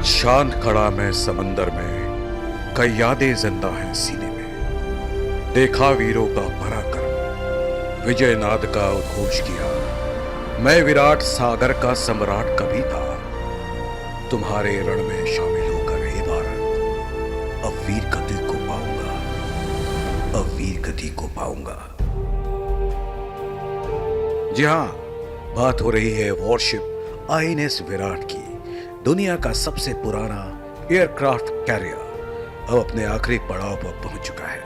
आज शांत खड़ा मैं समंदर में, कई यादें जिंदा हैं सीने में। देखा वीरों का पराक्रम, विजय नाद का उद्घोष किया। मैं विराट सागर का सम्राट कभी था, तुम्हारे रण में शामिल होकर हे भारत, अब वीर गति को पाऊंगा, अब वीर गति को पाऊंगा। जी हाँ, बात हो रही है वॉरशिप आईएनएस विराट की। दुनिया का सबसे पुराना एयरक्राफ्ट कैरियर अब अपने आखिरी पड़ाव पर पहुंच चुका है।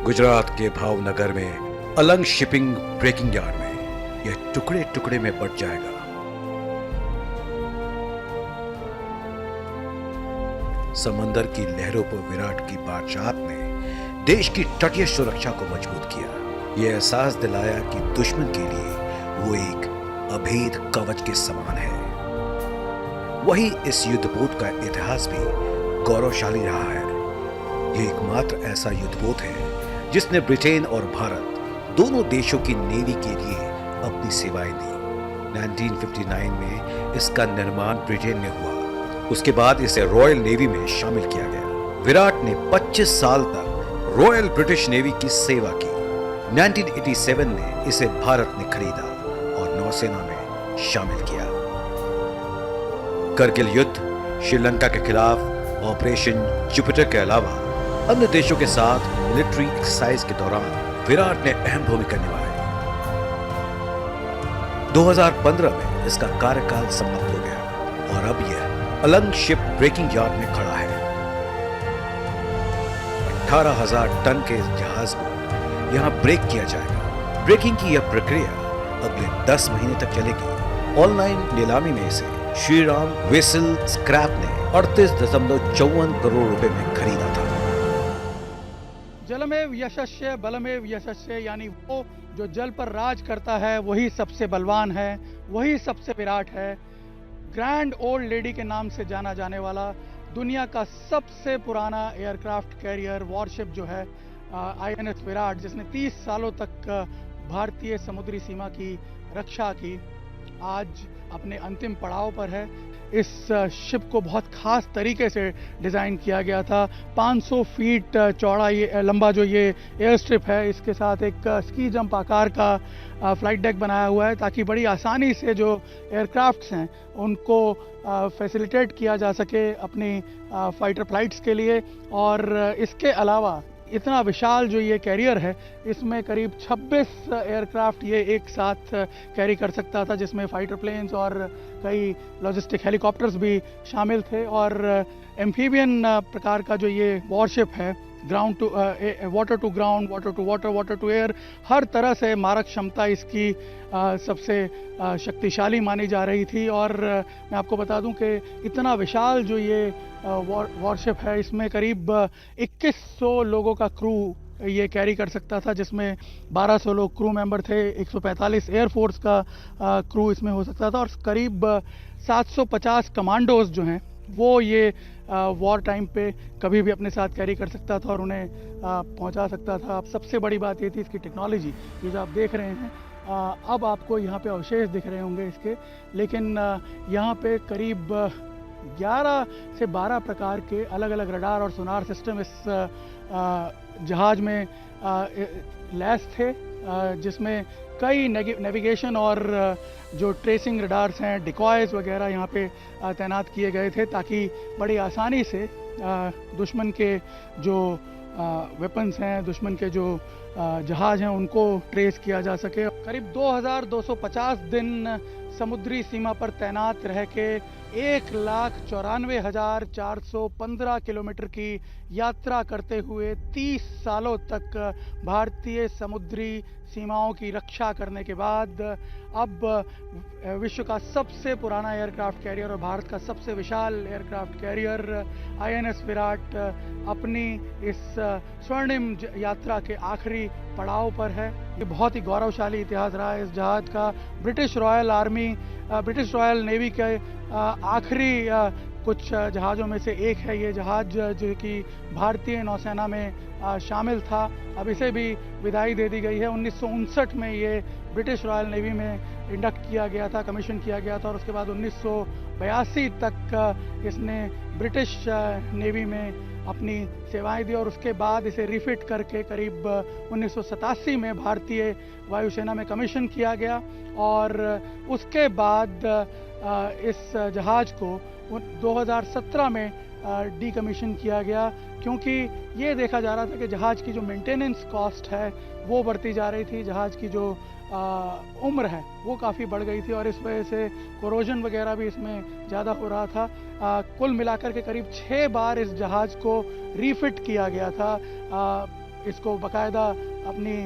गुजरात के भावनगर में अलंग शिपिंग ब्रेकिंग यार्ड में यह टुकड़े टुकड़े में बट जाएगा। समंदर की लहरों पर विराट की बादशाहत ने देश की तटीय सुरक्षा को मजबूत किया। यह एहसास दिलाया कि दुश्मन के लिए वो एक अभेद कवच के समान है। वही इस युद्धपोत का इतिहास भी गौरवशाली रहा है। यह एकमात्र ऐसा युद्धपोत है जिसने ब्रिटेन और भारत दोनों देशों की नेवी के लिए अपनी सेवाएं दी। 1959 में इसका निर्माण ब्रिटेन में हुआ। उसके बाद इसे रॉयल नेवी में शामिल किया गया। विराट ने 25 साल तक रॉयल ब्रिटिश नेवी की सेवा की। 1987 में इसे भारत ने खरीदा और नौसेना में शामिल किया। करगिल युद्ध, श्रीलंका के खिलाफ ऑपरेशन जुपिटर के अलावा अन्य देशों के साथ मिलिट्री एक्सरसाइज के दौरान विराट ने अहम भूमिका निभाई। 2015 में इसका कार्यकाल समाप्त हो गया और अब यह अलंग शिप ब्रेकिंग यार्ड में खड़ा है। 18,000 टन के इस जहाज को यहां ब्रेक किया जाएगा। ब्रेकिंग की यह प्रक्रिया अगले 10 महीने तक चलेगी। ऑनलाइन नीलामी में इसे श्रीराम वेसल स्क्रैप ने 38.54 करोड़ रुपए में खरीदा था। जलमेव यशस्य बलमेव यशस्य, यानी वो जो जल पर राज करता है वही सबसे बलवान है, वही सबसे विराट है। ग्रैंड ओल्ड लेडी के नाम से जाना जाने वाला दुनिया का सबसे पुराना एयरक्राफ्ट कैरियर वॉरशिप जो है आईएनएस विराट, जिसने 30 सालों तक भारतीय समुद्री सीमा की रक्षा की, आज अपने अंतिम पड़ाव पर है। इस शिप को बहुत खास तरीके से डिज़ाइन किया गया था। 500 फीट चौड़ा ये लंबा जो ये एयर स्ट्रिप है, इसके साथ एक स्की जंप आकार का फ्लाइट डेक बनाया हुआ है ताकि बड़ी आसानी से जो एयरक्राफ्ट्स हैं उनको फैसिलिटेट किया जा सके अपनी फाइटर फ्लाइट्स के लिए। और इसके अलावा इतना विशाल जो ये कैरियर है, इसमें करीब 26 एयरक्राफ्ट ये एक साथ कैरी कर सकता था, जिसमें फाइटर प्लेन्स और कई लॉजिस्टिक हेलीकॉप्टर्स भी शामिल थे। और एम्फीबियन प्रकार का जो ये वॉरशिप है, ground to water to ground, water to water, water to air, हर तरह से मारक क्षमता इसकी सबसे शक्तिशाली मानी जा रही थी। और मैं आपको बता दूं कि इतना विशाल जो ये वॉरशिप है, इसमें करीब 2100 लोगों का क्रू ये कैरी कर सकता था, जिसमें 1200 लोग क्रू मेंबर थे, 145 एयरफोर्स का क्रू इसमें हो सकता था और करीब 750 कमांडोज जो हैं वो ये वॉर टाइम पे कभी भी अपने साथ कैरी कर सकता था और उन्हें पहुंचा सकता था। अब सबसे बड़ी बात ये थी इसकी टेक्नोलॉजी। ये जो आप देख रहे हैं, अब आपको यहाँ पे अवशेष दिख रहे होंगे इसके, लेकिन यहाँ पे करीब 11 से 12 प्रकार के अलग अलग रडार और सोनार सिस्टम इस जहाज में लैस थे, जिसमें कई नेविगेशन और जो ट्रेसिंग रडार्स हैं, डिकॉयज वगैरह यहाँ पे तैनात किए गए थे ताकि बड़ी आसानी से दुश्मन के जो वेपन्स हैं, दुश्मन के जो जहाज हैं, उनको ट्रेस किया जा सके। करीब 2250 दिन समुद्री सीमा पर तैनात रह के 1,94,415 किलोमीटर की यात्रा करते हुए 30 सालों तक भारतीय समुद्री सीमाओं की रक्षा करने के बाद अब विश्व का सबसे पुराना एयरक्राफ्ट कैरियर और भारत का सबसे विशाल एयरक्राफ्ट कैरियर आईएनएस विराट अपनी इस स्वर्णिम यात्रा के आखिरी पड़ाव पर है। ये बहुत ही गौरवशाली इतिहास रहा है इस जहाज का। British royal army, British royal navy के आखिरी कुछ जहाज़ों में से एक है ये जहाज़ जो कि भारतीय नौसेना में शामिल था। अब इसे भी विदाई दे दी गई है। 1959 में ये ब्रिटिश रॉयल नेवी में इंडक्ट किया गया था, कमीशन किया गया था और उसके बाद 1982 तक इसने ब्रिटिश नेवी में अपनी सेवाएं दी और उसके बाद इसे रिफिट करके करीब 1987 में भारतीय वायुसेना में कमीशन किया गया और उसके बाद इस जहाज़ को 2017 में डीकमीशन किया गया, क्योंकि ये देखा जा रहा था कि जहाज़ की जो मेंटेनेंस कॉस्ट है वो बढ़ती जा रही थी, जहाज़ की जो उम्र है वो काफ़ी बढ़ गई थी और इस वजह से कोरोजन वगैरह भी इसमें ज़्यादा हो रहा था। कुल मिलाकर के करीब 6 बार इस जहाज़ को रीफिट किया गया था, इसको बाकायदा अपनी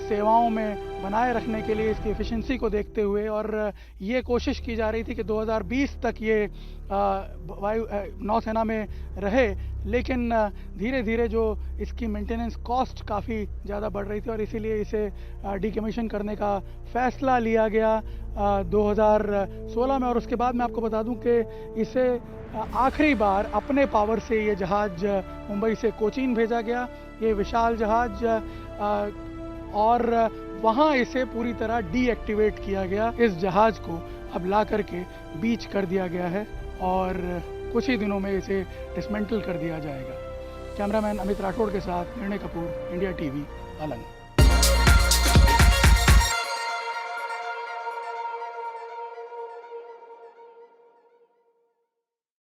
सेवाओं में बनाए रखने के लिए इसकी एफिशिएंसी को देखते हुए, और ये कोशिश की जा रही थी कि 2020 तक ये वायु नौसेना में रहे, लेकिन धीरे धीरे जो इसकी मेंटेनेंस कॉस्ट काफ़ी ज़्यादा बढ़ रही थी और इसीलिए इसे डीकमीशन करने का फ़ैसला लिया गया 2016 में। और उसके बाद मैं आपको बता दूं कि इसे आखिरी बार अपने पावर से ये जहाज़ मुंबई से कोचीन भेजा गया, ये विशाल जहाज़, और वहाँ इसे पूरी तरह डीएक्टिवेट किया गया। इस जहाज़ को अब ला करके बीच कर दिया गया है और कुछ ही दिनों में इसे डिसमेंटल कर दिया जाएगा। कैमरामैन अमित राठौड़ के साथ निर्णय कपूर, इंडिया टीवी, आलंग।